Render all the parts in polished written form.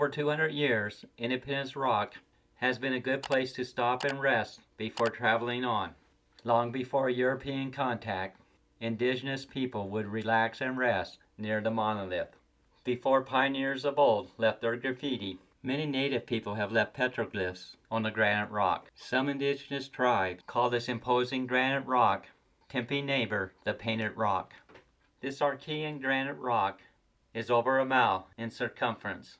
over 200 years, Independence Rock has been a good place to stop and rest before traveling on. Long before European contact, indigenous people would relax and rest near the monolith. Before pioneers of old left their graffiti, many native people have left petroglyphs on the granite rock. Some indigenous tribes call this imposing granite rock Tempe neighbor the Painted Rock. This Archean granite rock is over a mile in circumference.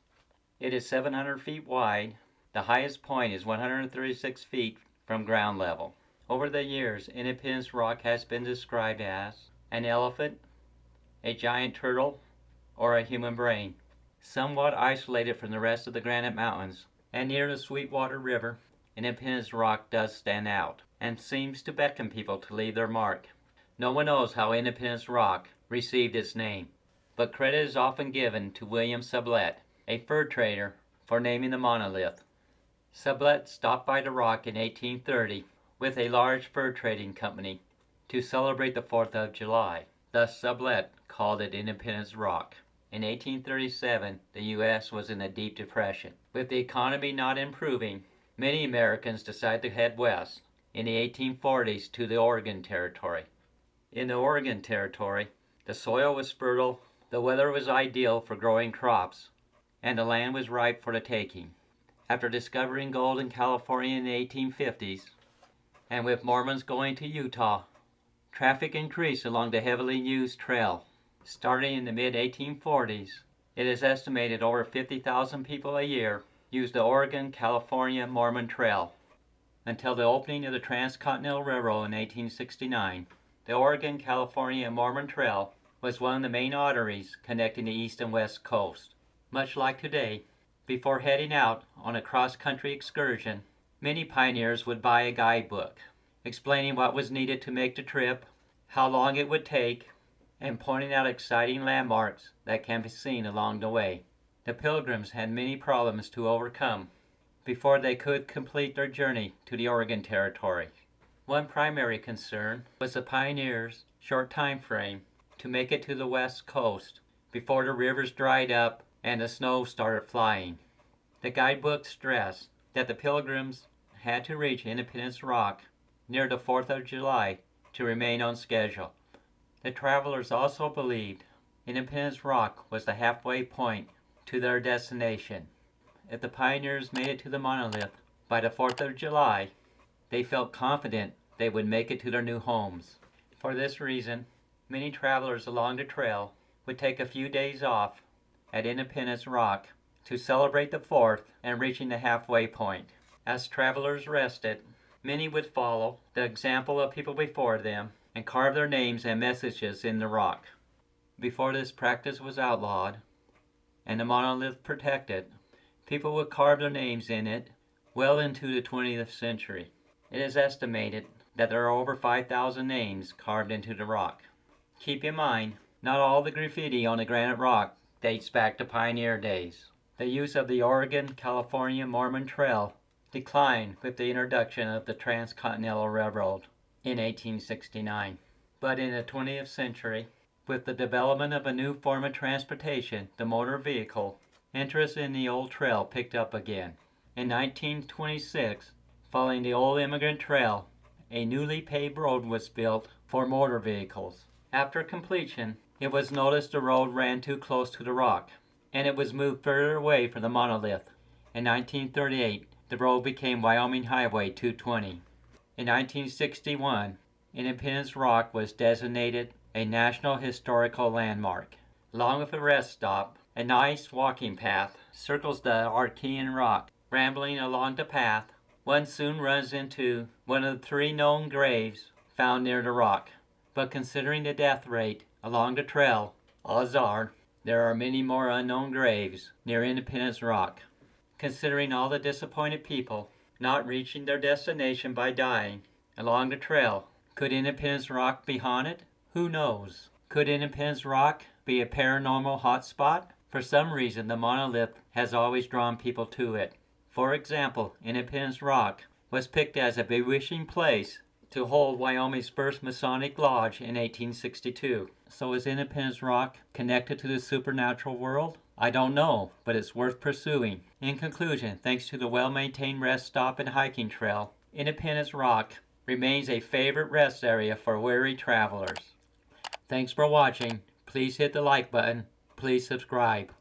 It is 700 feet wide. The highest point is 136 feet from ground level. Over the years, Independence Rock has been described as an elephant, a giant turtle, or a human brain. Somewhat isolated from the rest of the Granite Mountains and near the Sweetwater River, Independence Rock does stand out and seems to beckon people to leave their mark. No one knows how Independence Rock received its name, but credit is often given to William Sublette, a fur trader, for naming the monolith. Sublette stopped by the rock in 1830 with a large fur trading company to celebrate the 4th of July. Thus Sublette called it Independence Rock. In 1837, the U.S. was in a deep depression. With the economy not improving, many Americans decided to head west in the 1840s to the Oregon Territory. In the Oregon Territory, the soil was fertile, the weather was ideal for growing crops, and the land was ripe for the taking. After discovering gold in California in the 1850s, and with Mormons going to Utah, traffic increased along the heavily used trail. Starting in the mid-1840s, it is estimated over 50,000 people a year use the Oregon-California Mormon Trail. Until the opening of the Transcontinental Railroad in 1869, the Oregon-California Mormon Trail was one of the main arteries connecting the east and west coast. Much like today, before heading out on a cross-country excursion, many pioneers would buy a guidebook, explaining what was needed to make the trip, how long it would take, and pointing out exciting landmarks that can be seen along the way. The pilgrims had many problems to overcome before they could complete their journey to the Oregon Territory. One primary concern was the pioneers' short time frame to make it to the west coast before the rivers dried up and the snow started flying. The guidebook stressed that the pilgrims had to reach Independence Rock near the 4th of July to remain on schedule. The travelers also believed Independence Rock was the halfway point to their destination. If the pioneers made it to the monolith by the 4th of July, they felt confident they would make it to their new homes. For this reason, many travelers along the trail would take a few days off at Independence Rock to celebrate the 4th and reaching the halfway point. As travelers rested, many would follow the example of people before them and carve their names and messages in the rock. Before this practice was outlawed and the monolith protected, people would carve their names in it well into the 20th century. It is estimated that there are over 5,000 names carved into the rock. Keep in mind, not all the graffiti on the granite rock dates back to pioneer days. The use of the Oregon-California Mormon Trail declined with the introduction of the Transcontinental Railroad in 1869. But in the 20th century, with the development of a new form of transportation, the motor vehicle, interest in the old trail picked up again. In 1926, following the old immigrant trail, a newly paved road was built for motor vehicles. After completion, it was noticed the road ran too close to the rock, and it was moved further away from the monolith. In 1938, the road became Wyoming Highway 220. In 1961, Independence Rock was designated a National Historical Landmark. Along with a rest stop, a nice walking path circles the Archean rock. Rambling along the path, one soon runs into one of the 3 known graves found near the rock. But considering the death rate along the trail, odds are there are many more unknown graves near Independence Rock. Considering all the disappointed people not reaching their destination by dying along the trail, could Independence Rock be haunted? Who knows? Could Independence Rock be a paranormal hotspot? For some reason, the monolith has always drawn people to it. For example, Independence Rock was picked as a bewitching place to hold Wyoming's first Masonic Lodge in 1862. So is Independence Rock connected to the supernatural world? I don't know, but it's worth pursuing. In conclusion, thanks to the well-maintained rest stop and hiking trail, Independence Rock remains a favorite rest area for weary travelers. Thanks for watching. Please hit the like button. Please subscribe.